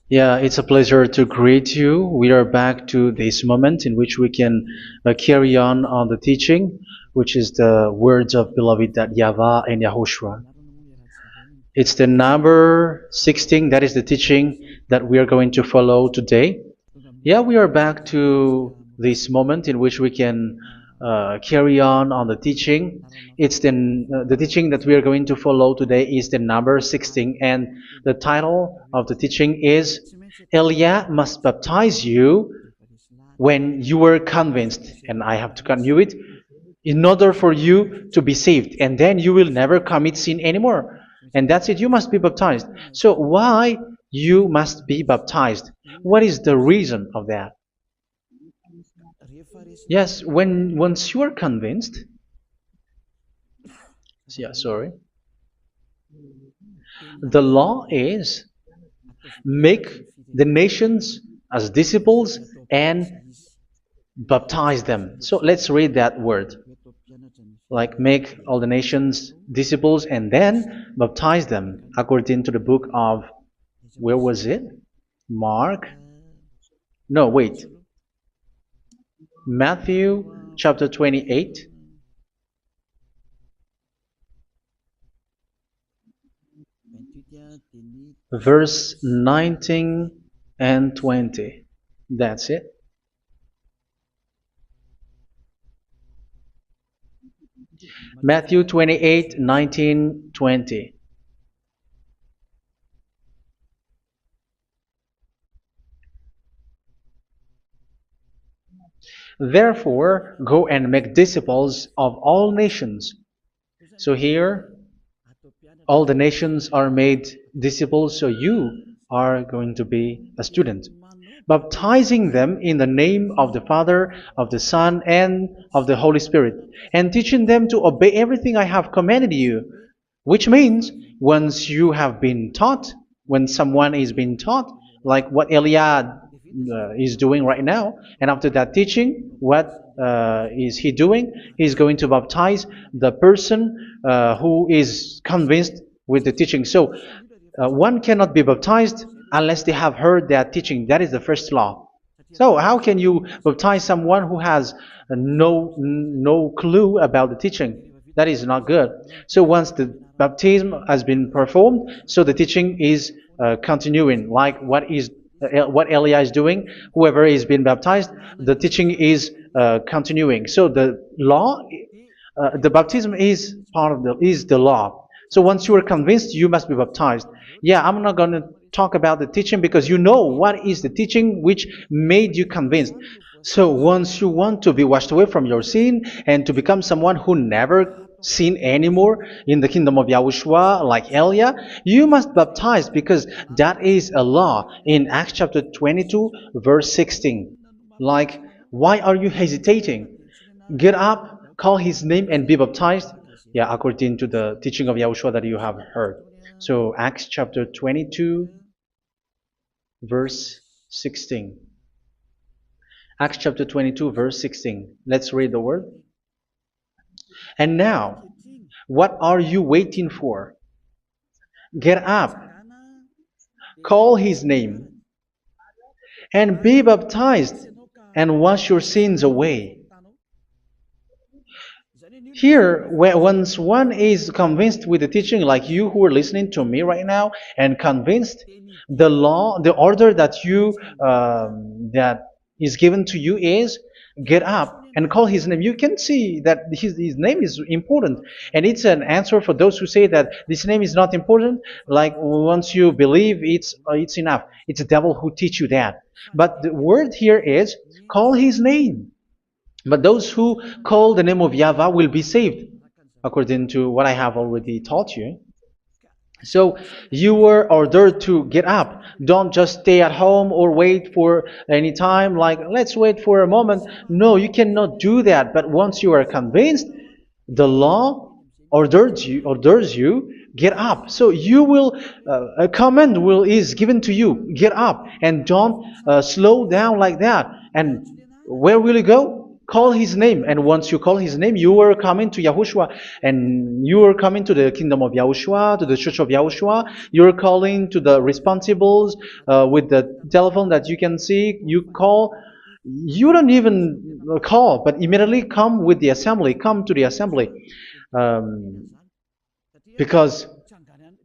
Yeah, it's a pleasure to greet you. We are back to this moment in which we can carry on the teaching, which is the words of beloved that YAHVAH and YAHOSHUA. It's the number 16, that is the teaching that we are going to follow today. Yeah, we are back to this moment in which we can carry on the teaching. It's the teaching that we are going to follow today is the number 16, and the title of the teaching is Elia must baptize you when you were convinced, and I have to continue it, in order for you to be saved, and then you will never commit sin anymore. And that's it, you must be baptized. So why you must be baptized? What is the reason of that? Yes, once you are convinced, yeah, sorry, the law is make the nations as disciples and baptize them. So let's read that word. Like make all the nations disciples and then baptize them according to the book of, where was it? Mark? No, wait. Matthew chapter 28. Verse 19 and 20. That's it. Matthew 28, 19, 20. Therefore, go and make disciples of all nations. So here, all the nations are made disciples, so you are going to be a student. Baptizing them in the name of the Father, of the Son, and of the Holy Spirit, and teaching them to obey everything I have commanded you. Which means, once you have been taught, when someone is being taught, like what Elia is doing right now, and after that teaching, what is he doing? He's going to baptize the person who is convinced with the teaching. So, one cannot be baptized unless they have heard that teaching. That is the first law. So how can you baptize someone who has no clue about the teaching? That is not good. So once the baptism has been performed, so the teaching is continuing. Like what Elia is doing, whoever is being baptized, the teaching is continuing. So the law, the baptism is part of the law. So once you are convinced, you must be baptized. Yeah, I'm not going to talk about the teaching because you know what is the teaching which made you convinced. So once you want to be washed away from your sin and to become someone who never sin anymore in the kingdom of Yahushua, like Elia, you must baptize because that is a law in Acts chapter 22, verse 16. Like, why are you hesitating? Get up, call his name, and be baptized. Yeah, according to the teaching of Yahushua that you have heard. So Acts chapter 22, verse 16. Acts chapter 22, verse 16. Let's read the word. And now, what are you waiting for? Get up, call his name, and be baptized, and wash your sins away. Here, once one is convinced with the teaching, like you who are listening to me right now, and convinced, the law, the order that that is given to you is get up and call his name. You can see that his name is important, and it's an answer for those who say that this name is not important. Like once you believe, it's enough. It's the devil who teach you that. But the word here is call his name. But those who call the name of YAHVAH will be saved, according to what I have already taught you. So you were ordered to get up. Don't just stay at home or wait for any time, like let's wait for a moment. No, you cannot do that. But once you are convinced, the law orders you get up. So you will a command is given to you, get up, and don't slow down like that. And where will you go? call his name. And once you call his name, you are coming to Yahushua. And you are coming to the kingdom of Yahushua, to the church of Yahushua. You're calling to the responsibles with the telephone that you can see. You call. You don't even call, but immediately come with the assembly. Come to the assembly. Um, because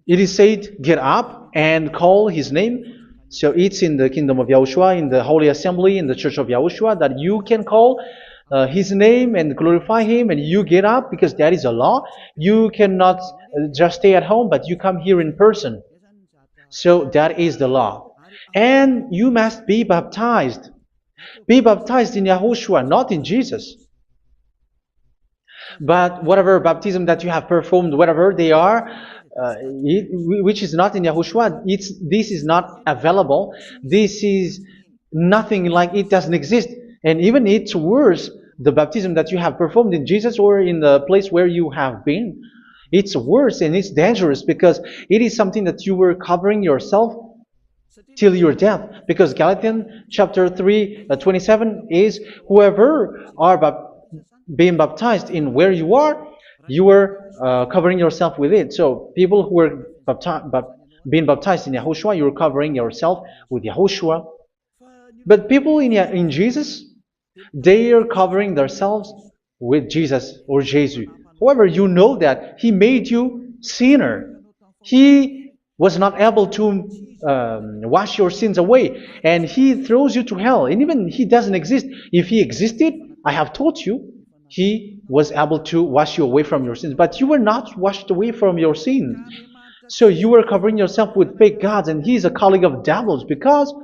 it is said, get up and call his name. So it's in the kingdom of Yahushua, in the holy assembly, in the church of Yahushua, that you can call his name and glorify him, and you get up, because that is a law. You cannot just stay at home, but you come here in person. So that is the law. And you must be baptized. Be baptized in Yahushua, not in Jesus. But whatever baptism that you have performed, whatever they are, which is not in Yahushua, this is not available. This is nothing, like it doesn't exist. And even it's worse, the baptism that you have performed in Jesus or in the place where you have been. It's worse and it's dangerous, because it is something that you were covering yourself till your death. Because Galatians chapter 3, 27 is, whoever are being baptized in where you are covering yourself with it. So people who were being baptized in Yahushua, you're covering yourself with Yahushua. But people in Jesus, they are covering themselves with Jesus or Jesus. However, you know that He made you sinner. He was not able to wash your sins away, and He throws you to hell. And even He doesn't exist. If He existed, I have taught you, He was able to wash you away from your sins. But you were not washed away from your sins. So you were covering yourself with fake gods, and He is a colleague of devils, because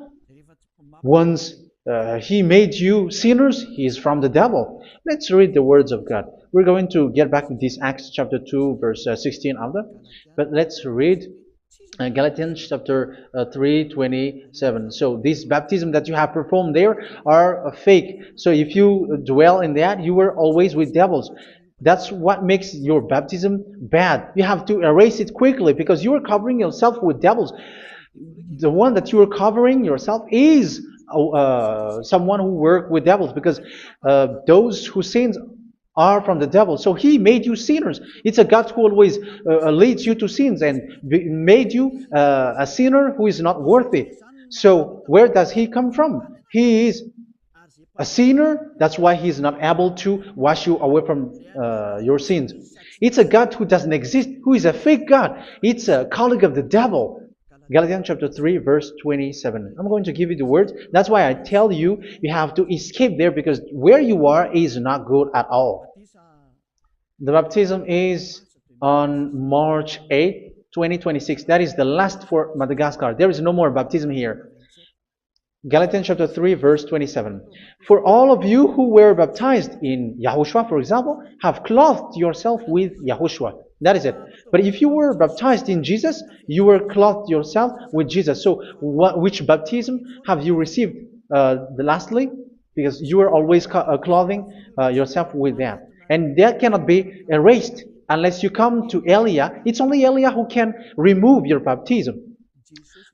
once He made you sinners, He is from the devil. Let's read the words of God. We're going to get back to this Acts chapter 2, verse 16 after. But let's read Galatians chapter 3, 27. So this baptism that you have performed there are fake. So if you dwell in that, you were always with devils. That's what makes your baptism bad. You have to erase it quickly, because you are covering yourself with devils. The one that you are covering yourself is someone who works with devils, because those who sin are from the devil. So He made you sinners. It's a God who always leads you to sins, and made you a sinner who is not worthy. So where does He come from? He is a sinner. That's why He is not able to wash you away from your sins. It's a God who doesn't exist, who is a fake God. It's a colleague of the devil. Galatians chapter 3, verse 27. I'm going to give you the words. That's why I tell you, you have to escape there, because where you are is not good at all. The baptism is on March 8, 2026. That is the last for Madagascar. There is no more baptism here. Galatians chapter 3, verse 27. For all of you who were baptized in Yahushua, for example, have clothed yourself with Yahushua. That is it. But if you were baptized in Jesus, you were clothed yourself with Jesus. So which baptism have you received lastly? Because you are always clothing yourself with that. And that cannot be erased unless you come to Eliah. It's only Eliah who can remove your baptism.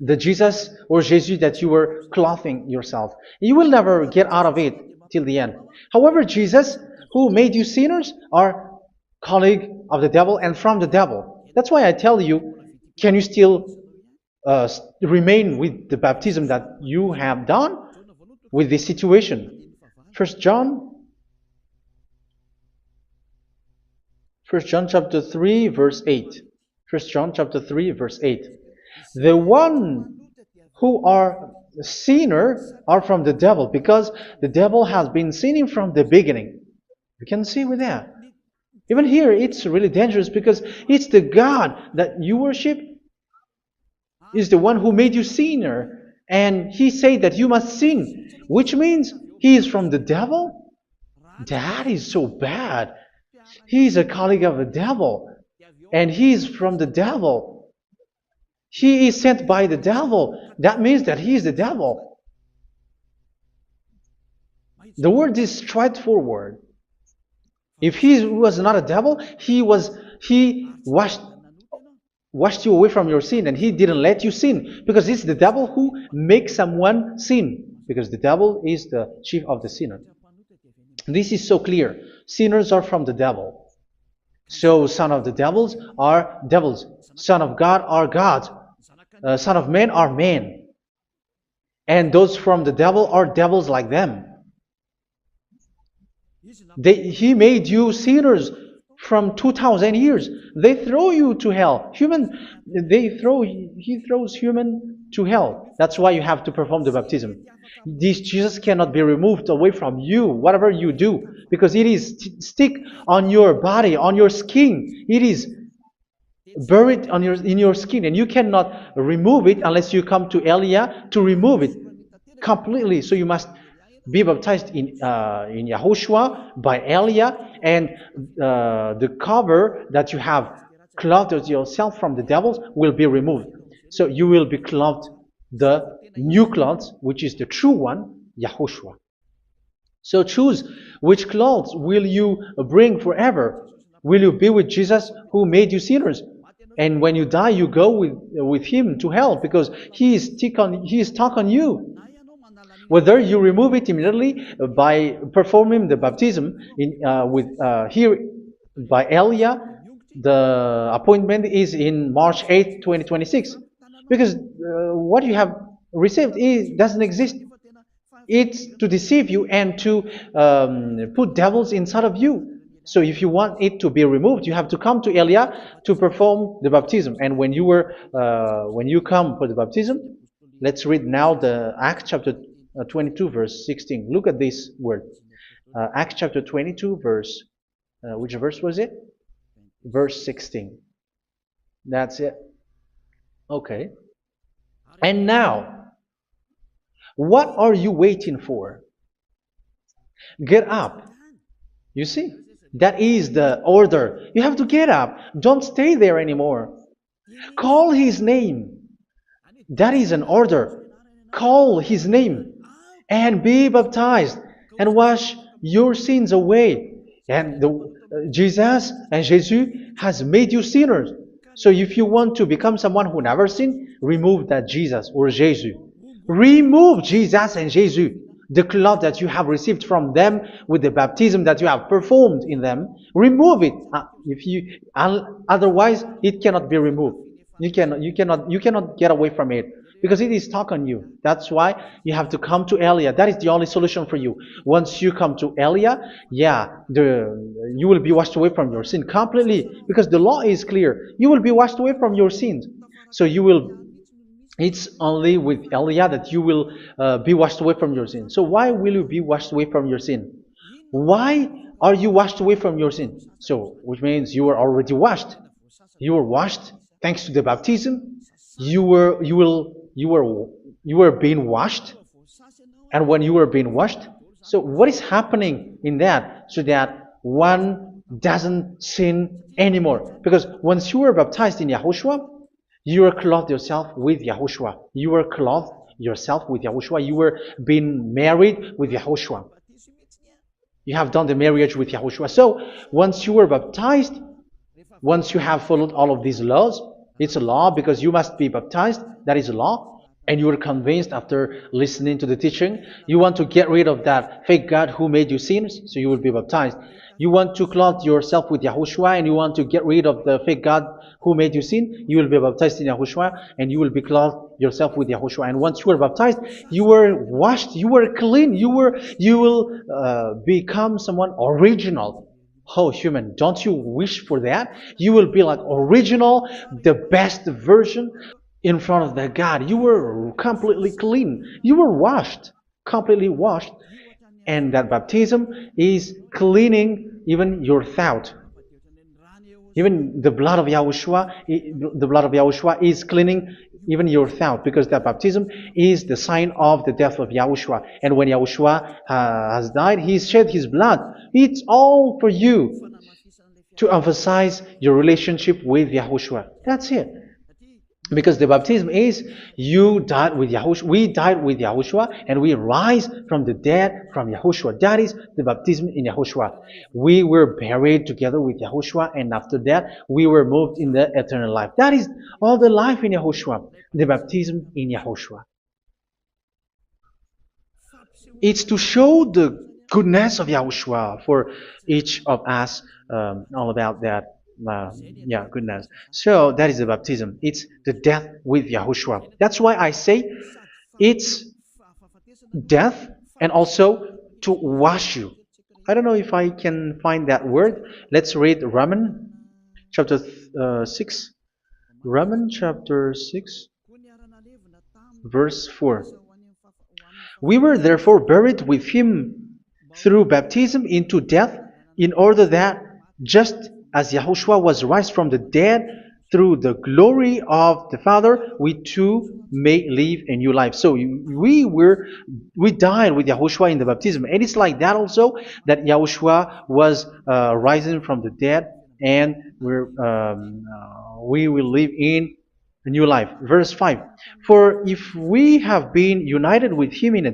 The Jesus or Jesus that you were clothing yourself. You will never get out of it till the end. However, Jesus, who made you sinners, are colleague of the devil and from the devil. That's why I tell you, can you still remain with the baptism that you have done with this situation? First John chapter 3, verse 8. First John chapter 3, verse 8. The one who are sinner are from the devil, because the devil has been sinning from the beginning. You can see with that. Even here, it's really dangerous, because it's the God that you worship is the one who made you sinner, and He said that you must sin, which means He is from the devil. That is so bad. He is a colleague of the devil, and He is from the devil. He is sent by the devil. That means that He is the devil. The word is straightforward. If He was not a devil, He washed you away from your sin, and He didn't let you sin, because it's the devil who makes someone sin, because the devil is the chief of the sinner. This is so clear. Sinners are from the devil. So son of the devils are devils. Son of God are gods. Son of men are men. And those from the devil are devils like them. He made you sinners from 2,000 years. They throw you to hell. He throws human to hell. That's why you have to perform the baptism. This Jesus cannot be removed away from you, whatever you do, because it is stick on your body, on your skin. It is buried in your skin, and you cannot remove it unless you come to Elia to remove it completely. So you must be baptized in YAHOSHUA by Elia, and the cover that you have clothed yourself from the devils will be removed. So you will be clothed the new clothes, which is the true one, YAHOSHUA. So choose which clothes will you bring forever. Will you be with Jesus who made you sinners? And when you die, you go with him to hell because he is stuck on you. Whether you remove it immediately by performing the baptism here by Elia, the appointment is in March 8th, 2026. Because what you have received doesn't exist. It's to deceive you and to put devils inside of you. So if you want it to be removed, you have to come to Elia to perform the baptism. And when you come for the baptism, let's read now the Acts chapter 22 verse 16. Look at this word. Acts chapter 22 verse, which verse was it? Verse 16. That's it. Okay. And now, what are you waiting for? Get up. You see? That is the order. You have to get up. Don't stay there anymore. Call his name. That is an order. Call his name and be baptized and wash your sins away. And Jesus has made you sinners. So if you want to become someone who never sinned, remove that Jesus or Jesus. Remove Jesus and Jesus, the cloth that you have received from them with the baptism that you have performed in them. Remove it. Otherwise, it cannot be removed. You cannot get away from it because it is stuck on you. That's why you have to come to Elia. That is the only solution for you. Once you come to Elia, you will be washed away from your sin completely because the law is clear. You will be washed away from your sins. So it's only with Elia that you will be washed away from your sin. So why will you be washed away from your sin? Why are you washed away from your sin? So, which means you are already washed. You were washed thanks to the baptism. You were being washed. And when you were being washed, so what is happening in that? So that one doesn't sin anymore. Because once you were baptized in YAHOSHUA, you were clothed yourself with YAHOSHUA. You were clothed yourself with YAHOSHUA. You were being married with YAHOSHUA. You have done the marriage with YAHOSHUA. So once you were baptized, once you have followed all of these laws, it's a law because you must be baptized. That is a law. And you are convinced after listening to the teaching, you want to get rid of that fake God who made you sinners, so you will be baptized. You want to clothe yourself with YAHOSHUA and you want to get rid of the fake God who made you sin, you will be baptized in YAHOSHUA and you will be clothed yourself with YAHOSHUA. And once you are baptized, you were washed, you were clean, you will become someone original. Oh, human, don't you wish for that? You will be like original, the best version in front of the God. You were completely clean. You were washed, completely washed. And that baptism is cleaning even your thought. Even the blood of YAHOSHUA is cleaning even your thought, because that baptism is the sign of the death of YAHOSHUA. And when YAHOSHUA has died, he shed his blood. It's all for you to emphasize your relationship with YAHOSHUA. That's it. Because the baptism is you died with YAHOSHUA. We died with YAHOSHUA and we rise from the dead from YAHOSHUA. That is the baptism in YAHOSHUA. We were buried together with YAHOSHUA, and after that we were moved in the eternal life. That is all the life in YAHOSHUA. The baptism in YAHOSHUA. It's to show the goodness of Yahushua for each of us, all about that. Yeah, goodness. So that is the baptism. It's the death with Yahushua. That's why I say it's death and also to wash you. I don't know if I can find that word. Let's read Romans chapter 6. Romans chapter 6, verse 4. We were therefore buried with him through baptism into death, in order that, just as Yahushua was raised from the dead through the glory of the Father, we too may live a new life. So we died with Yahushua in the baptism, and it's like that also that Yahushua was rising from the dead, and we will live in a new life. Verse 5. For if we have been united with him in a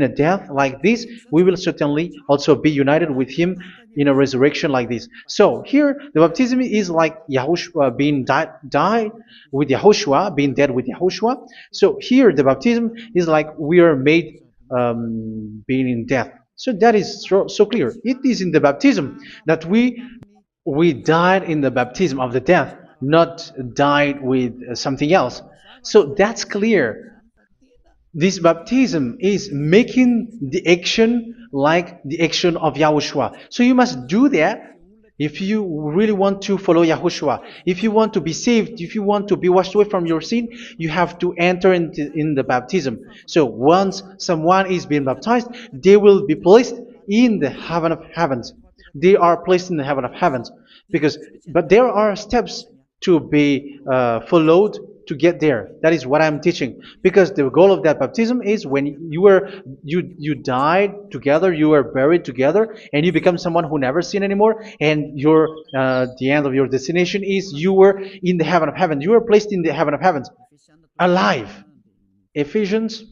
death like this, we will certainly also be united with him in a resurrection like this. So here the baptism is like Yahushua being died with Yahushua, being dead with Yahushua. So here the baptism is like we are made being in death. So that is so clear. It is in the baptism that we died in the baptism of the death, not died with something else. So that's clear. This baptism is making the action like the action of Yahushua. So you must do that if you really want to follow Yahushua. If you want to be saved, if you want to be washed away from your sin, you have to enter in the baptism. So once someone is being baptized, they will be placed in the heaven of heavens. They are placed in the heaven of heavens, but there are steps to be followed to get there. That is what I'm teaching, because the goal of that baptism is when you died together, you were buried together, and you become someone who never sin anymore, and your the end of your destination is you were in the heaven of heaven. You were placed in the heaven of heavens, alive. Ephesians.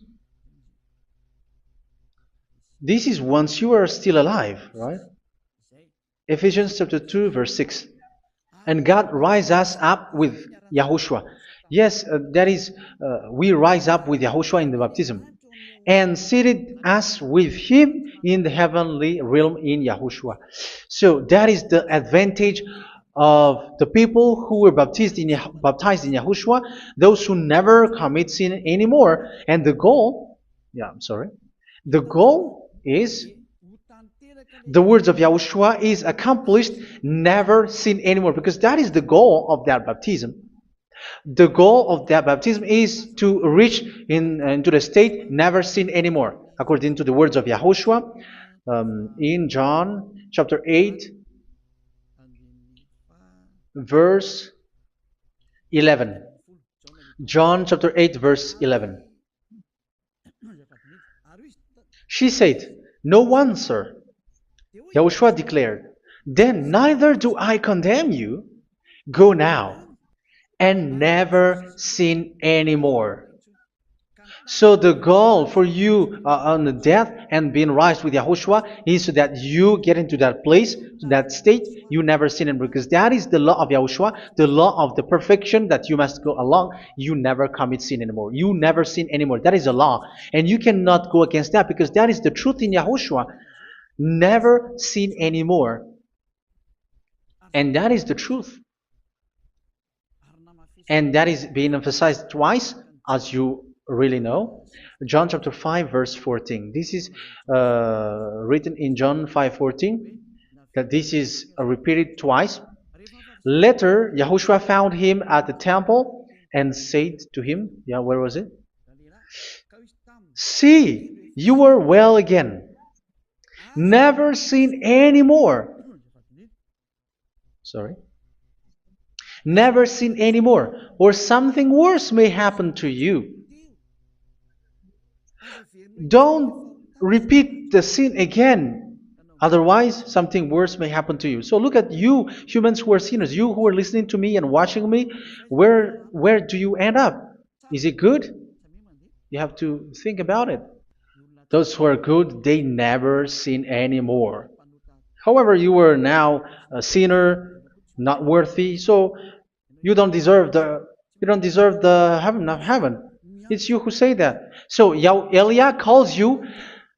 This is once you are still alive, right? Ephesians chapter 2, verse 6. And God rise us up with Yahushua. Yes, that is, we rise up with Yahushua in the baptism. And seated us with him in the heavenly realm in Yahushua. So that is the advantage of the people who were baptized in Yahushua, those who never commit sin anymore. And the goal, the goal is the words of Yahushua is accomplished, never sin anymore, because that is the goal of that baptism. The goal of that baptism is to reach into the state never sin anymore, according to the words of Yahushua in John chapter 8, verse 11. John chapter 8, verse 11. She said, "No one, sir." Yahushua declared, "Then neither do I condemn you. Go now and never sin anymore." So the goal for you on the death and being raised with Yahushua is so that you get into that place, to that state, you never sin anymore. Because that is the law of Yahushua, the law of the perfection that you must go along. You never commit sin anymore. You never sin anymore. That is a law. And you cannot go against that, because that is the truth in Yahushua. Never sin anymore. And that is the truth. And that is being emphasized twice, as you really know. John chapter 5, verse 14. This is written in John 5:14, that this is repeated twice. Later, Yahushua found him at the temple and said to him, where was it? "See, you are well again. Never sin anymore." Never sin anymore, or something worse may happen to you. Don't repeat the sin again. Otherwise, something worse may happen to you. So look at you, humans who are sinners, you who are listening to me and watching me. Where do you end up? Is it good? You have to think about it. Those who are good, they never sin anymore. However, you are now a sinner, not worthy, so you don't deserve the heaven of heaven. It's you who say that. So Eliah calls you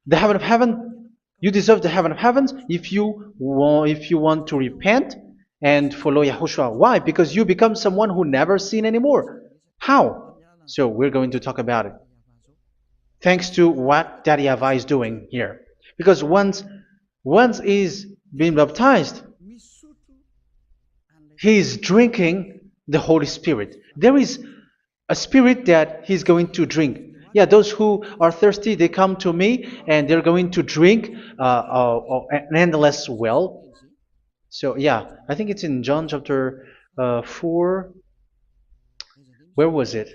the heaven of heaven. You deserve the heaven of heavens if you want to repent and follow Yahushua. Why? Because you become someone who never sin anymore. How? So we're going to talk about it. Thanks to what Daddy YAHVAH is doing here. Because once he's been baptized, he's drinking the Holy Spirit. There is a spirit that he's going to drink. Yeah, those who are thirsty, they come to me and they're going to drink an endless well. So yeah, I think it's in John chapter 4. Where was it?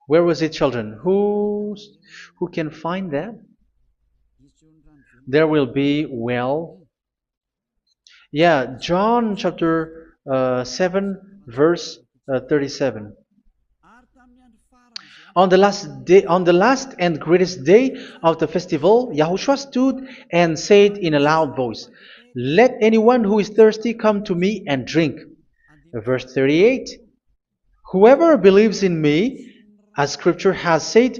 Where was it, children? Who can find that? There will be well. Yeah, John chapter 7, verse 37. On the last and greatest day of the festival, Yahushua stood and said in a loud voice, "Let anyone who is thirsty come to me and drink." Verse 38. Whoever believes in me, as scripture has said,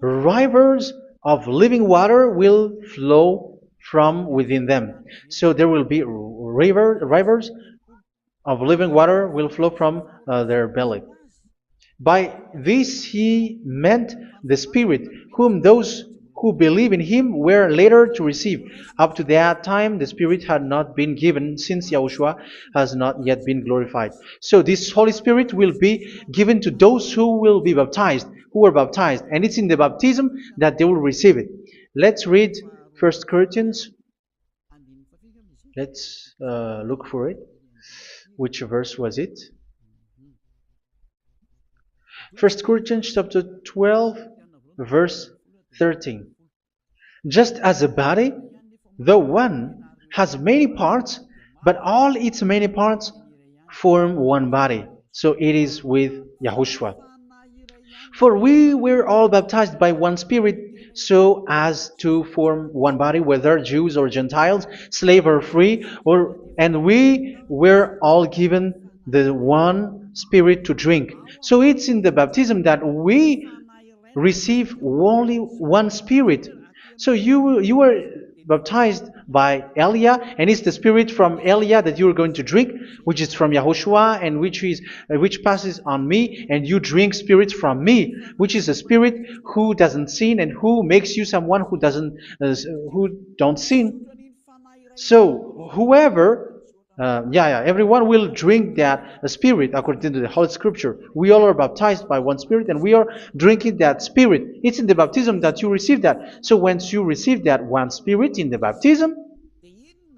rivers of living water will flow from within them. So there will be rivers of living water will flow from their belly. By this he meant the Spirit, whom those who believe in him were later to receive. Up to that time, the Spirit had not been given, since Yahushua has not yet been glorified. So this Holy Spirit will be given to those who will be baptized, who were baptized. And it's in the baptism that they will receive it. Let's read 1 Corinthians. Let's look for it. Which verse was it? 1 Corinthians chapter 12, verse 13. Just as a body, though one, has many parts, but all its many parts form one body. So it is with Yahushua. For we were all baptized by one Spirit, so as to form one body, whether Jews or Gentiles, slave or free, and we were all given the one Spirit to drink. So it's in the baptism that we receive only one Spirit. So you were baptized by Elia, and it's the Spirit from Elia that you are going to drink, which is from Yahushua, and which passes on me, and you drink Spirit from me, which is a Spirit who doesn't sin and who makes you someone who don't sin. So whoever everyone will drink that Spirit according to the Holy Scripture. We all are baptized by one Spirit and we are drinking that Spirit. It's in the baptism that you receive that. So once you receive that one Spirit in the baptism,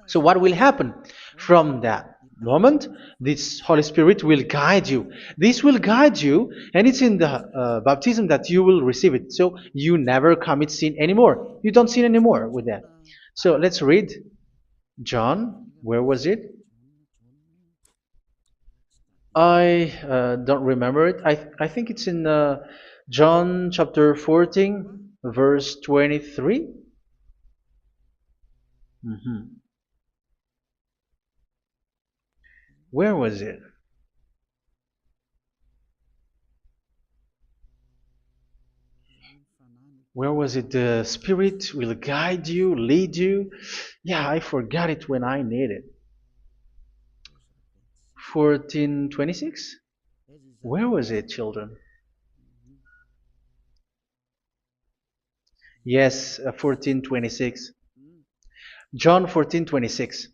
so what will happen? From that moment, this Holy Spirit will guide you. This will guide you, and it's in the baptism that you will receive it. So you never commit sin anymore. You don't sin anymore with that. So let's read John. Where was it? I don't remember it. I think it's in John chapter 14, verse 23. Where was it? Where was it? The Spirit will guide you, lead you. Yeah, I forgot it when I need it. 14:26? Where was it, children? Yes, 14:26. John 14:26.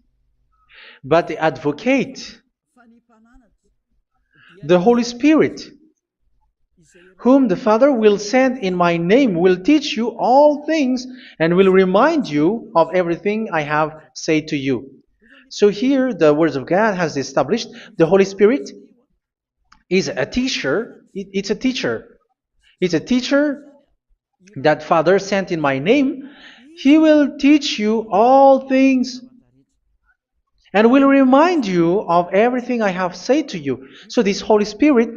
But the advocate, the Holy Spirit, whom the Father will send in my name, will teach you all things and will remind you of everything I have said to you. So here the words of God has established the Holy Spirit is a teacher. It's a teacher. It's a teacher that Father sent in my name. He will teach you all things and will remind you of everything I have said to you. So this Holy Spirit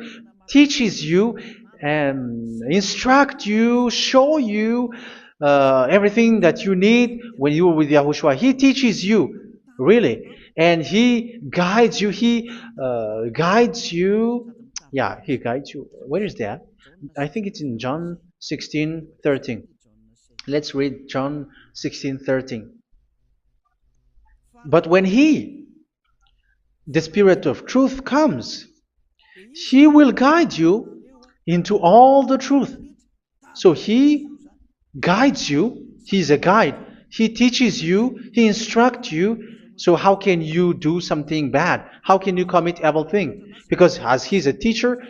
teaches you and instruct you, show you everything that you need when you are with Yahushua. He teaches you, really. And He guides you. He guides you. Yeah, He guides you. Where is that? I think it's in John 16:13. Let's read John 16:13. But when He, the Spirit of truth, comes, He will guide you into all the truth. So He guides you. He's a guide. He teaches you. He instructs you. So how can you do something bad? How can you commit evil thing? Because as He's a teacher,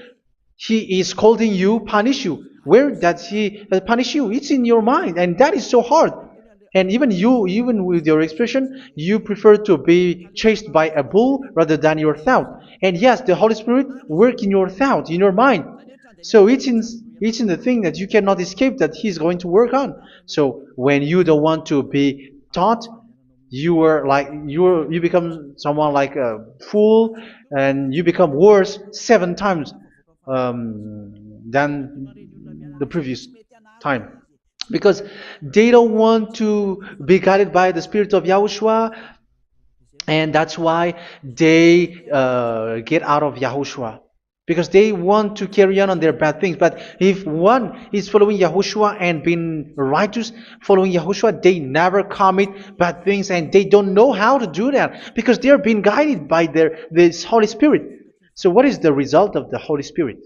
He is scolding you, punish you. Where does He punish you? It's in your mind, and that is so hard. And even you, even with your expression, you prefer to be chased by a bull rather than your thought. And yes, the Holy Spirit work in your thought, in your mind. So it's in the thing that you cannot escape that He's going to work on. So when you don't want to be taught, you become someone like a fool, and you become worse 7 times than the previous time, because they don't want to be guided by the Spirit of Yahushua, and that's why they get out of Yahushua, because they want to carry on their bad things. But if one is following Yahushua and being righteous, following Yahushua, they never commit bad things, and they don't know how to do that because they are being guided by this Holy Spirit. So what is the result of the Holy Spirit?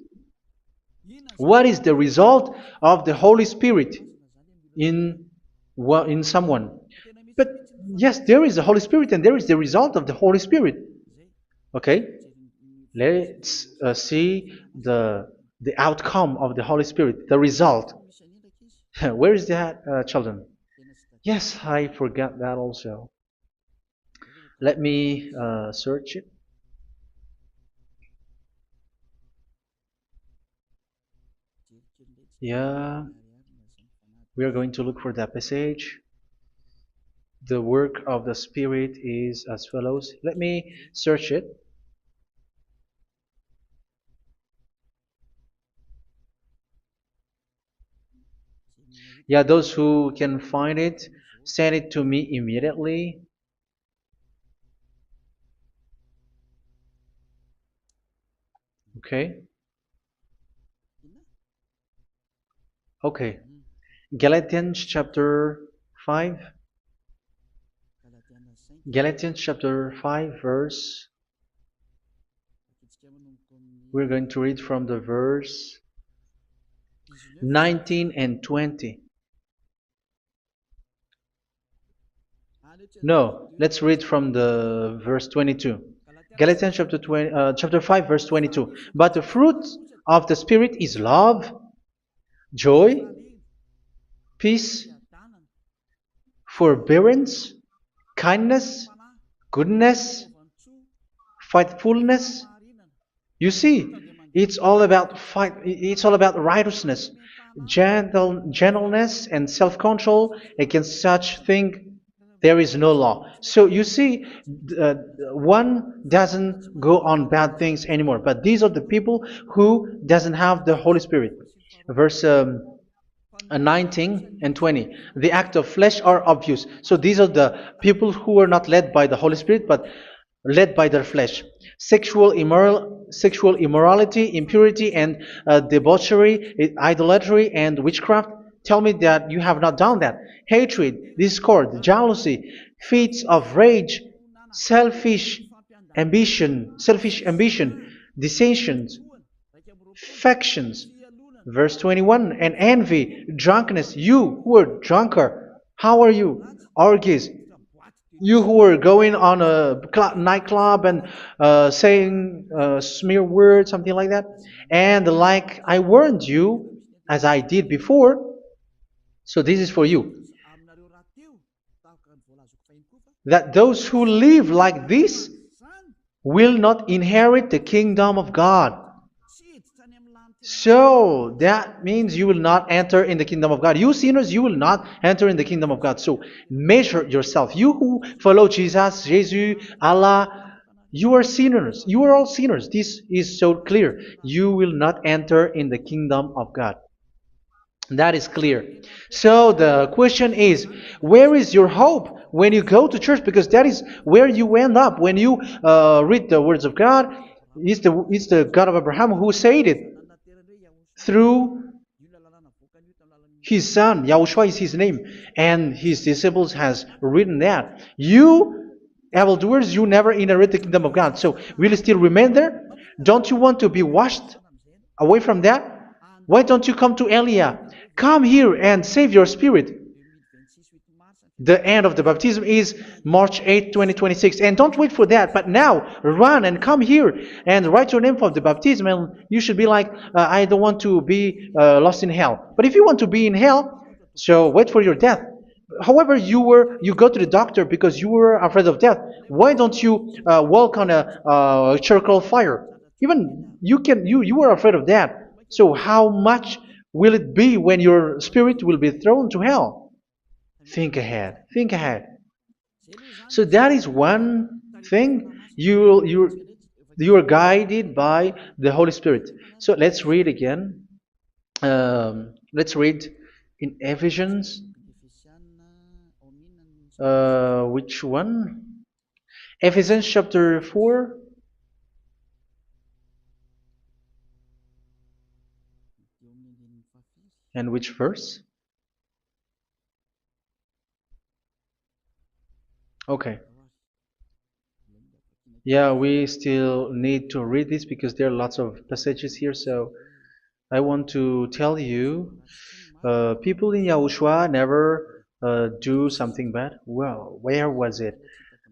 What is the result of the Holy Spirit in someone? But yes, there is the Holy Spirit, and there is the result of the Holy Spirit. Okay, let's see the outcome of the Holy Spirit, the result. Where is that, children? Yes, I forgot that also. Let me search it. Yeah, we are going to look for that passage. The work of the Spirit is as follows. Let me search it. Yeah, those who can find it, send it to me immediately. Okay. Okay. Galatians chapter 5. Galatians chapter 5 verse. We're going to read from the verse 19 and 20. No, let's read from the verse 22. Galatians chapter 5 verse 22. But the fruit of the Spirit is love, joy, peace, forbearance, kindness, goodness, faithfulness. You see, it's all about fight. It's all about righteousness, gentleness, and self-control. Against such thing, there is no law. So you see, one doesn't go on bad things anymore. But these are the people who doesn't have the Holy Spirit. Verse 19 and 20. The act of flesh are obvious. So these are the people who are not led by the Holy Spirit, but led by their flesh. Sexual immorality, impurity, and debauchery, idolatry, and witchcraft. Tell me that you have not done that. Hatred, discord, jealousy, fits of rage, selfish ambition, dissensions, factions. Verse 21, and envy, drunkenness. You who are drunkard, how are you? Orgies. You who are going on a nightclub and saying smear words, something like that. And like I warned you, as I did before, so this is for you, that those who live like this will not inherit the kingdom of God. So that means you will not enter in the kingdom of God. You sinners, you will not enter in the kingdom of God. So measure yourself. You who follow Jesus, Allah, you are sinners. You are all sinners. This is so clear. You will not enter in the kingdom of God. That is clear. So the question is, where is your hope when you go to church? Because that is where you end up. When you read the words of God, it's the God of Abraham who said it. Through his son, Yahushua is his name, and his disciples has written that. You evildoers, you never inherit the kingdom of God. So will you still remain there? Don't you want to be washed away from that? Why don't you come to Elia? Come here and save your spirit. The end of the baptism is March 8th, 2026. And don't wait for that, but now run and come here and write your name for the baptism. And you should be like, I don't want to be lost in hell. But if you want to be in hell, so wait for your death. However, you go to the doctor because you were afraid of death. Why don't you walk on a charcoal fire? Even you were afraid of that. So how much will it be when your spirit will be thrown to hell? Think ahead. Think ahead. So that is one thing. You are guided by the Holy Spirit. So let's read again. Let's read in Ephesians. Which one? Ephesians chapter 4. And which verse? Okay. Yeah, we still need to read this because there are lots of passages here. So I want to tell you, people in Yahushua never do something bad. Well, where was it?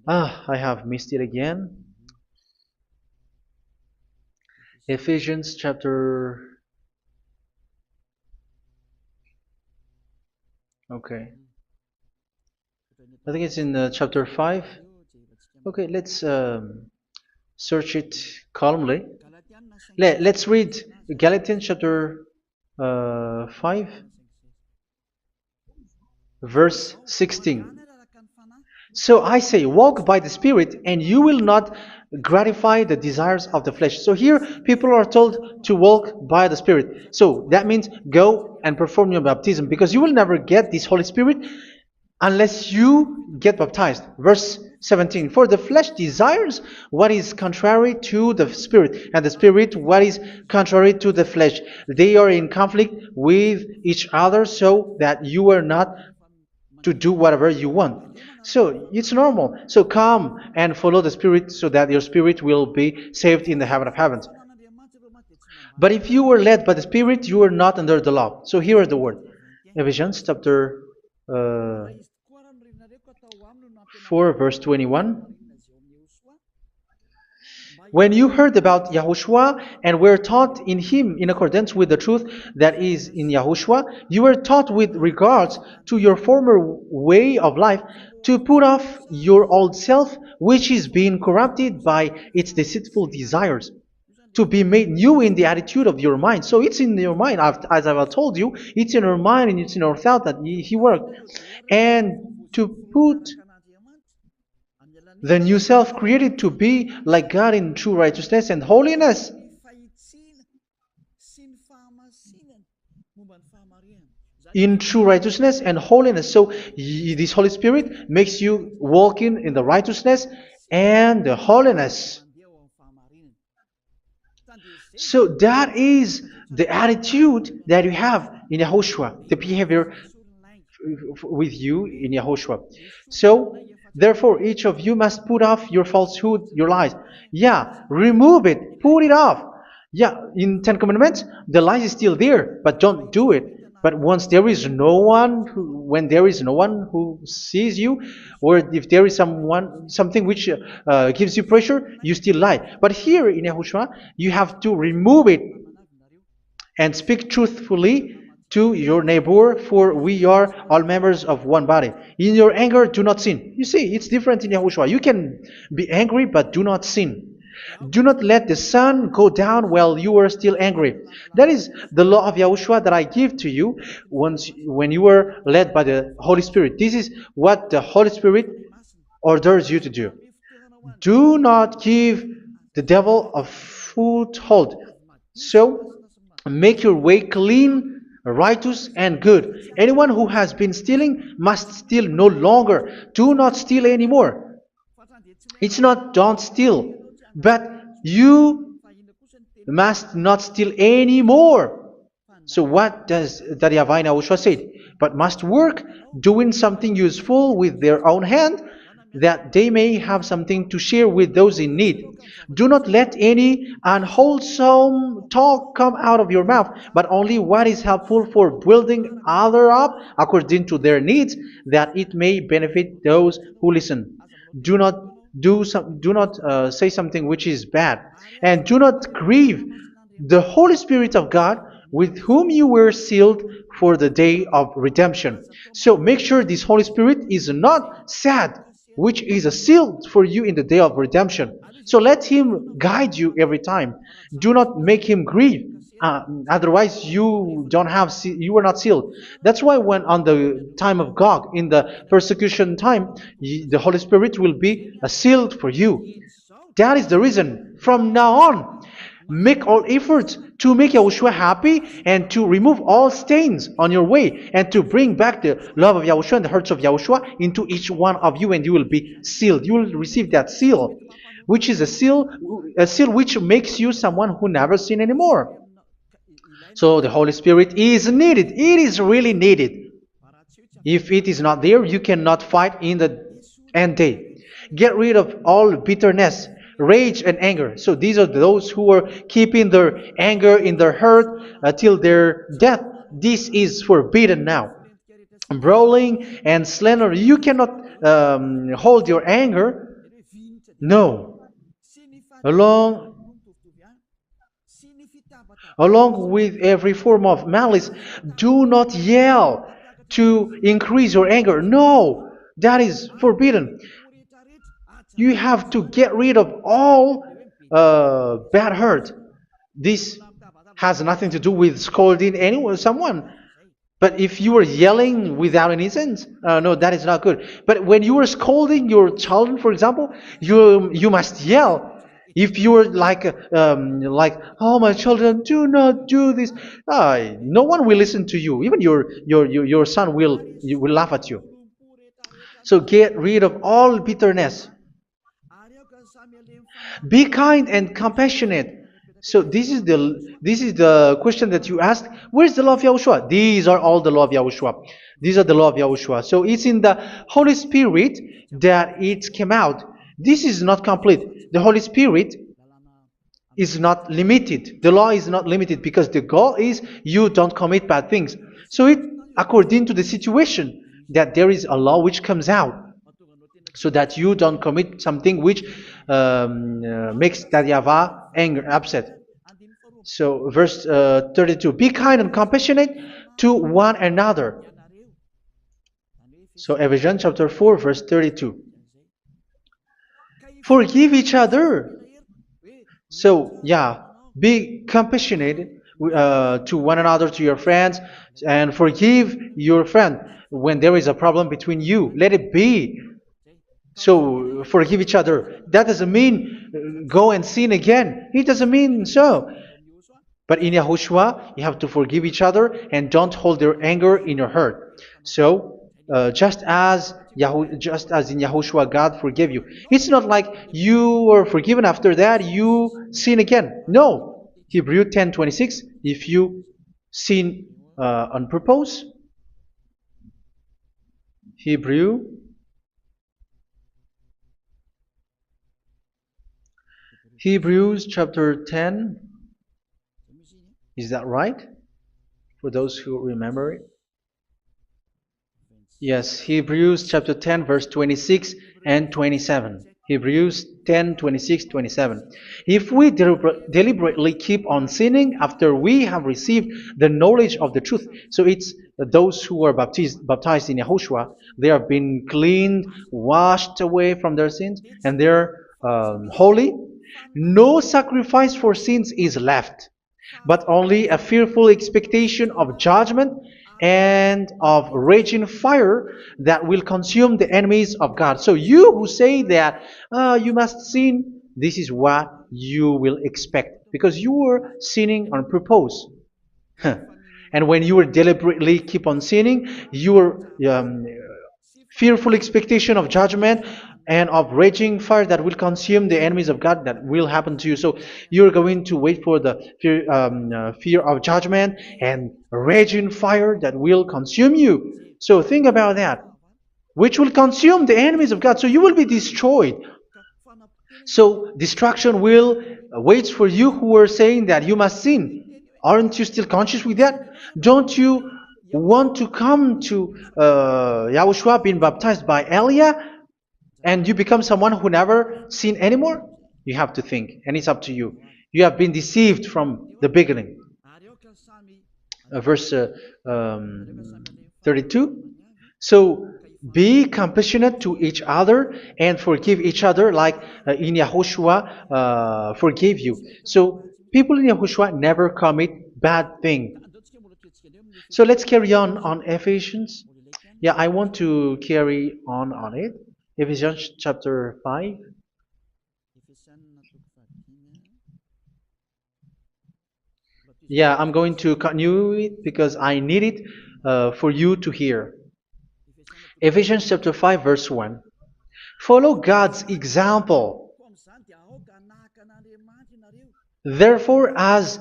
I have missed it again. Ephesians chapter. Okay. I think it's in chapter 5. Okay, let's search it calmly. Let's read Galatians chapter 5, verse 16. So I say, walk by the Spirit, and you will not gratify the desires of the flesh. So here, people are told to walk by the Spirit. So that means go and perform your baptism, because you will never get this Holy Spirit unless you get baptized. Verse 17. For the flesh desires what is contrary to the Spirit, and the Spirit what is contrary to the flesh. They are in conflict with each other, so that you are not to do whatever you want. So it's normal. So come and follow the Spirit so that your spirit will be saved in the heaven of heavens. But if you were led by the Spirit, you are not under the law. So here is the word. Ephesians chapter 4 verse 21. When you heard about Yahushua and were taught in him in accordance with the truth that is in Yahushua, you were taught with regards to your former way of life to put off your old self, which is being corrupted by its deceitful desires, to be made new in the attitude of your mind. So it's in your mind, as I've told you, it's in your mind and it's in your thought that he worked. And to put the new self created to be like God in true righteousness and holiness. In true righteousness and holiness. So this Holy Spirit makes you walking in the righteousness and the holiness. So that is the attitude that you have in Yahushua, the behavior with you in Yahushua. So therefore, each of you must put off your falsehood, your lies. Yeah, remove it, put it off. Yeah, in Ten Commandments, the lies is still there, but don't do it. But once there is no one, when there is no one who sees you, or if there is something which gives you pressure, you still lie. But here in Yahushua, you have to remove it and speak truthfully to your neighbor, for we are all members of one body. In your anger, do not sin. You see, it's different in Yahushua. You can be angry, but do not sin. Do not let the sun go down while you are still angry. That is the law of Yahushua that I give to you when you were led by the Holy Spirit. This is what the Holy Spirit orders you to do. Do not give the devil a foothold. So, make your way clean, righteous, and good. Anyone who has been stealing must steal no longer. Do not steal anymore. It's not don't steal, but you must not steal anymore. So what does the YAHVAH in YAHOSHUA say? But must work doing something useful with their own hand, that they may have something to share with those in need. Do not let any unwholesome talk come out of your mouth, but only what is helpful for building other up according to their needs, that it may benefit those who listen. Do not do not say something which is bad, and do not grieve the Holy Spirit of God, with whom you were sealed for the day of redemption. So make sure this Holy Spirit is not sad, which is a seal for you in the day of redemption. So let Him guide you every time. Do not make Him grieve. Otherwise, you were not sealed. That's why when on the time of God, in the persecution time, the Holy Spirit will be a sealed for you. That is the reason. From now on, make all efforts to make Yahushua happy and to remove all stains on your way and to bring back the love of Yahushua and the hearts of Yahushua into each one of you, and you will be sealed. You will receive that seal, which is a seal which makes you someone who never sin anymore. So the Holy Spirit is needed. It is really needed. If it is not there, you cannot fight in the end day. Get rid of all bitterness, rage, and anger. So these are those who are keeping their anger in their heart until their death. This is forbidden now. Brawling and slander. You cannot hold your anger. No. Along Along with every form of malice, do not yell to increase your anger. No, that is forbidden. You have to get rid of all bad hurt. This has nothing to do with scolding anyone, someone. But if you are yelling without any sense, no, that is not good. But when you are scolding your children, for example, you must yell. If you are like, oh my children, do not do this, no one will listen to you. Even your son will laugh at you. So get rid of all bitterness. Be kind and compassionate. So this is the question that you asked. Where's the law of Yahushua? These are all the law of Yahushua. These are the law of Yahushua. So it's in the Holy Spirit that it came out. This is not complete. The Holy Spirit is not limited. The law is not limited because the goal is you don't commit bad things. So it according to the situation that there is a law which comes out, so that you don't commit something which makes that YAHVAH angry, upset. So verse 32, be kind and compassionate to one another. So Ephesians chapter 4 verse 32. Forgive each other. So yeah, be compassionate to one another, to your friends, and forgive your friend when there is a problem between you. Let it be. So forgive each other. That doesn't mean go and sin again. It doesn't mean so. But in Yahushua, you have to forgive each other and don't hold their anger in your heart. So just as in Yahushua, God forgave you. It's not like you were forgiven after that you sin again. No. Hebrew 10:26. If you sin on purpose, Hebrews chapter 10. Is that right? For those who remember it. Yes, Hebrews chapter 10 verse 26 and 27. Hebrews 10, 26, 27. If we deliberately keep on sinning after we have received the knowledge of the truth, so it's those who are baptized in Yahushua, they have been cleaned, washed away from their sins, and they're holy. No sacrifice for sins is left, but only a fearful expectation of judgment and of raging fire that will consume the enemies of God. So you who say that you must sin, this is what you will expect, because you were sinning on purpose. And when you were deliberately keep on sinning, your fearful expectation of judgment and of raging fire that will consume the enemies of God that will happen to you. So you're going to wait for the fear of judgment and raging fire that will consume you. So think about that, which will consume the enemies of God. So you will be destroyed. So destruction will wait for you who are saying that you must sin. Aren't you still conscious with that? Don't you want to come to Yahushua being baptized by Elia and you become someone who never sin anymore? You have to think, and it's up to you. You have been deceived from the beginning. Verse 32. So be compassionate to each other and forgive each other like in Yahushua forgave you. So people in Yahushua never commit bad thing. So let's carry on Ephesians. Yeah, I want to carry on it. Ephesians chapter 5. Yeah, I'm going to continue it because I need it for you to hear. Ephesians chapter 5 verse 1. Follow God's example. Therefore, as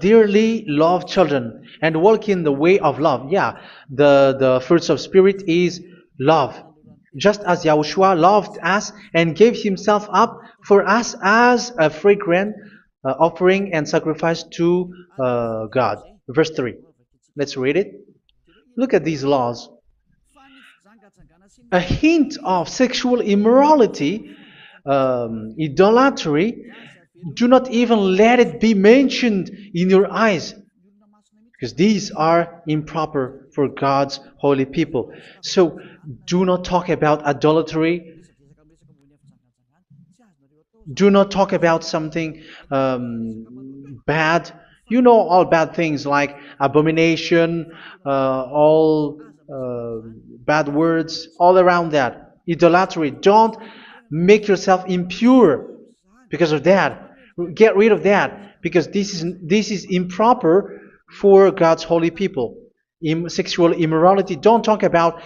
dearly loved children, and walk in the way of love. Yeah, the fruits of spirit is love. Just as Yahushua loved us and gave himself up for us as a fragrant offering and sacrifice to God. Verse 3. Let's read it. Look at these laws. A hint of sexual immorality, idolatry, do not even let it be mentioned in your eyes, because these are improper for God's holy people. So do not talk about idolatry. Do not talk about something bad. You know all bad things like abomination, all bad words, all around that. Idolatry. Don't make yourself impure because of that. Get rid of that because this is improper for God's holy people. Sexual immorality. Don't talk about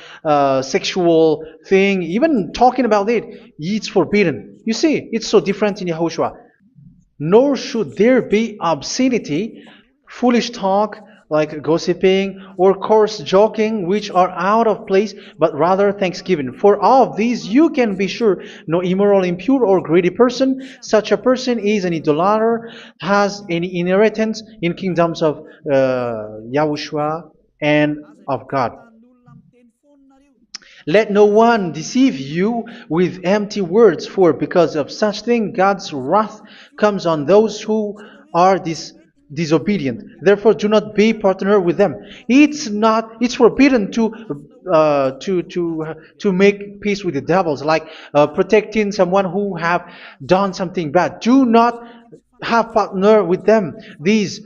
sexual thing. Even talking about it's forbidden. You see, it's so different in Yahushua. Nor should there be obscenity, foolish talk like gossiping or coarse joking, which are out of place, but rather thanksgiving. For of these you can be sure: no immoral, impure, or greedy person, such a person is an idolater, has any inheritance in kingdoms of Yahushua and of God. Let no one deceive you with empty words, for because of such thing God's wrath comes on those who are disobedient. Therefore, do not be partner with them. It's forbidden to make peace with the devils, like protecting someone who have done something bad. Do not have partner with them. These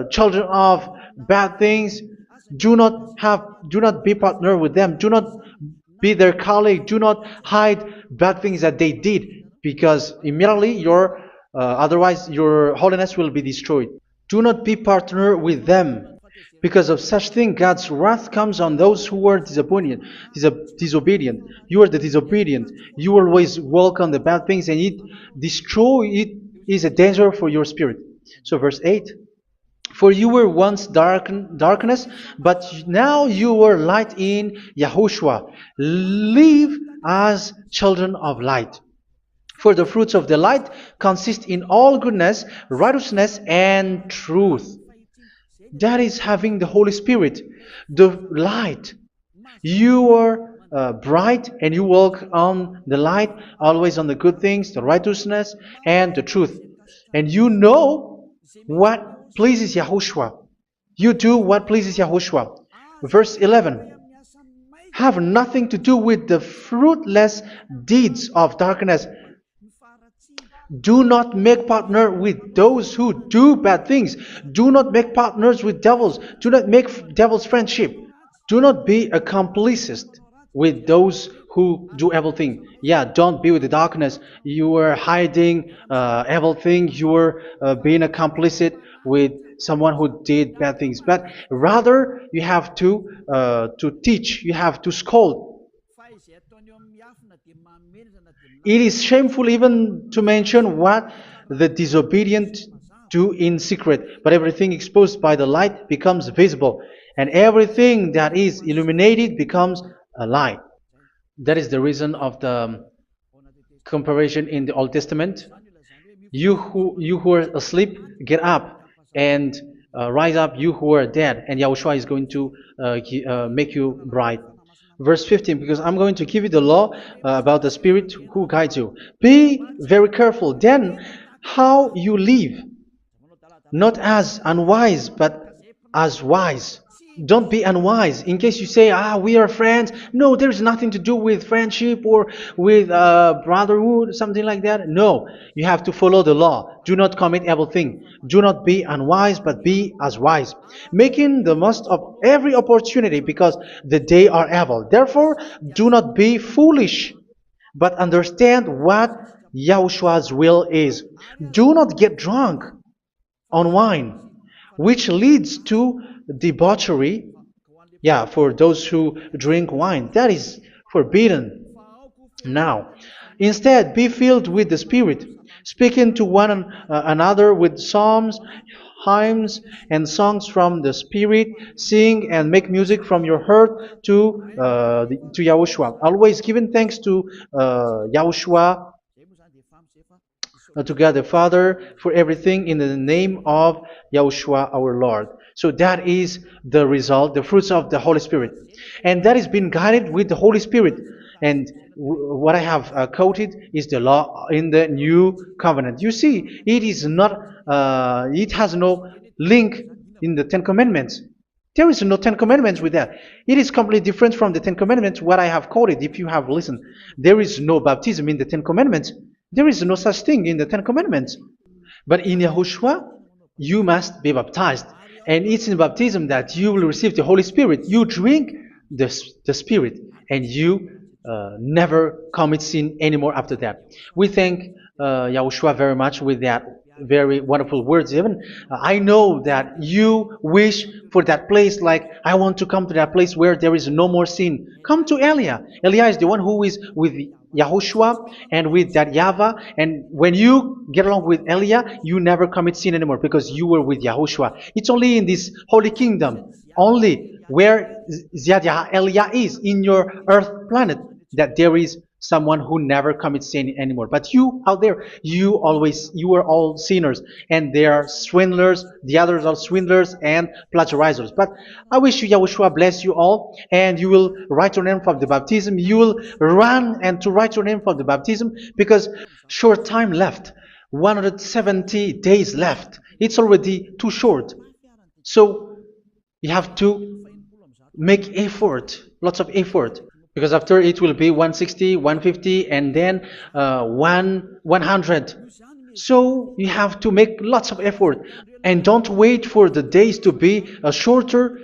children of bad things, do not be partner with them. Do not be their colleague. Do not hide bad things that they did, because immediately otherwise your holiness will be destroyed. Do not be partner with them. Because of such thing, God's wrath comes on those who are disobedient. You are the disobedient. You always walk on the bad things, and it is a danger for your spirit. So verse 8. For you were once darkness, but now you are light in Yahushua. Live as children of light. For the fruits of the light consist in all goodness, righteousness, and truth. That is having the Holy Spirit, the light. You are bright and you walk on the light, always on the good things, the righteousness, and the truth. And you know what pleases Yahushua. You do what pleases Yahushua. Verse 11. Have nothing to do with the fruitless deeds of darkness. Do not make partner with those who do bad things. Do not make partners with devils. Do not make devils friendship. Do not be accomplices with those who do evil thing. Yeah, don't be with the darkness. You are hiding evil thing. You are being a complicit with someone who did bad things. But rather, you have to teach. You have to scold. It is shameful even to mention what the disobedient do in secret, but everything exposed by the light becomes visible, and everything that is illuminated becomes a light. That is the reason of the comparison in the Old Testament. You who are asleep, get up and rise up, you who are dead, and Yahushua is going to make you bright. Verse 15, because I'm going to give you the law about the Spirit who guides you. Be very careful then how you live, not as unwise, but as wise. Don't be unwise. In case you say, we are friends. No, there's nothing to do with friendship or with brotherhood, something like that. No, you have to follow the law. Do not commit evil thing. Do not be unwise, but be as wise, making the most of every opportunity because the day are evil. Therefore, do not be foolish, but understand what Yahushua's will is. Do not get drunk on wine, which leads to debauchery. Yeah, for those who drink wine, that is forbidden now. Instead, be filled with the Spirit, speaking to one another with psalms, hymns, and songs from the Spirit. Sing and make music from your heart to Yahushua. Always giving thanks to Yahushua, to God the Father, for everything in the name of Yahushua our Lord. So that is the result, the fruits of the Holy Spirit. And that is being guided with the Holy Spirit. And what I have quoted is the law in the new covenant. You see, it is not, it has no link in the Ten Commandments. There is no Ten Commandments with that. It is completely different from the Ten Commandments, what I have quoted, if you have listened. There is no baptism in the Ten Commandments. There is no such thing in the Ten Commandments. But in Yahushua, you must be baptized. And it's in baptism that you will receive the Holy Spirit. You drink the Spirit, and you never commit sin anymore after that. We thank Yahushua very much with that very wonderful words. Even I know that you wish for that place, like I want to come to that place where there is no more sin. Come to Elia. Elia is the one who is with Yahushua and with that YAHVAH, and when you get along with Elia, you never commit sin anymore because you were with Yahushua. It's only in this holy kingdom, only where Ziad Elia is, in your earth planet, that there is someone who never commits sin anymore. But you out there, you are all sinners, and they are swindlers. The others are swindlers and plagiarizers. But I wish you, Yahushua, bless you all, and you will write your name for the baptism. You will run and to write your name for the baptism, because short time left, 170 days left. It's already too short. So you have to make effort, lots of effort, because after it will be 160, 150, and then 100. So you have to make lots of effort, and don't wait for the days to be shorter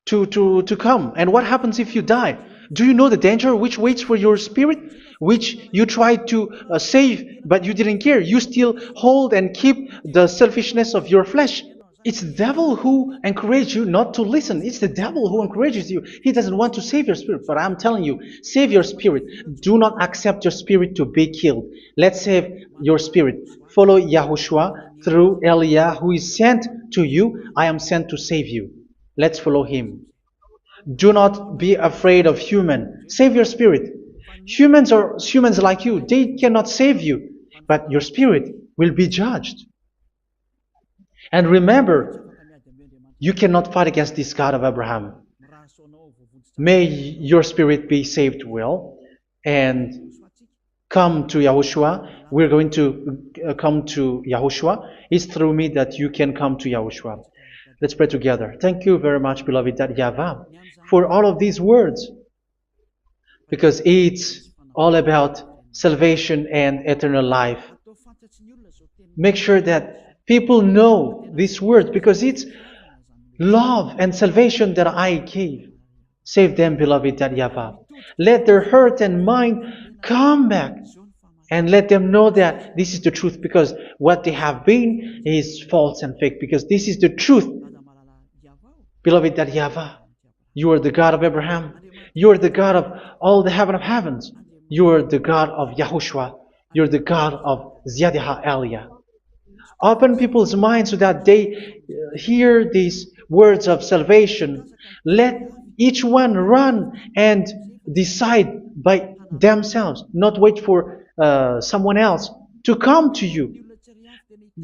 to come. And what happens if you die? Do you know the danger which waits for your spirit, which you tried to save, but you didn't care? You still hold and keep the selfishness of your flesh. It's the devil who encourages you not to listen. It's the devil who encourages you. He doesn't want to save your spirit. But I'm telling you, save your spirit. Do not accept your spirit to be killed. Let's save your spirit. Follow Yahushua through Elia, who is sent to you. I am sent to save you. Let's follow him. Do not be afraid of human. Save your spirit. Humans are humans like you. They cannot save you. But your spirit will be judged. And remember, you cannot fight against this God of Abraham. May your spirit be saved well and come to Yahushua. We're going to come to Yahushua. It's through me that you can come to Yahushua. Let's pray together. Thank you very much, beloved YAHVAH, for all of these words, because it's all about salvation and eternal life. Make sure that people know this word, because it's love and salvation that I gave. Save them, beloved YAHVAH. Let their heart and mind come back, and let them know that this is the truth, because what they have been is false and fake, because this is the truth. Beloved YAHVAH, you are the God of Abraham. You are the God of all the heaven of heavens. You are the God of YAHOSHUA. You're the God of Ziyadiha Elia. Open people's minds so that they hear these words of salvation. Let each one run and decide by themselves, not wait for someone else to come to you.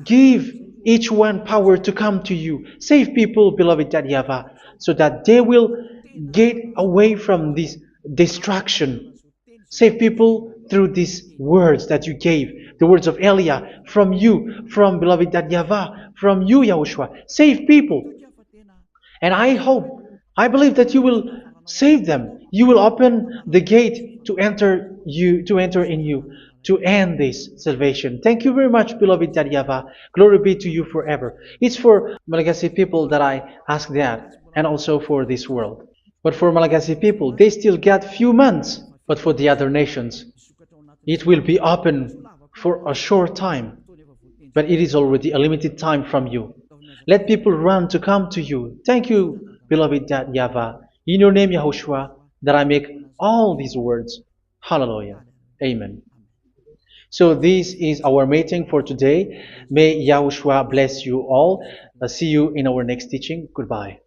Give each one power to come to you. Save people, beloved YAHVAH, so that they will get away from this distraction. Save people through these words that you gave, the words of Elia, from you, from beloved YAHVAH, from you, Yahushua. Save people. And I believe that you will save them. You will open the gate to enter in you, to end this salvation. Thank you very much, beloved YAHVAH. Glory be to you forever. It's for Malagasy people that I ask that, and also for this world. But for Malagasy people, they still get few months. But for the other nations, it will be open for a short time. But it is already a limited time from you. Let people run to come to you. Thank you, beloved YAHVAH. In your name, Yahushua, that I make all these words. Hallelujah. Amen. So this is our meeting for today. May Yahushua bless you all. See you in our next teaching. Goodbye.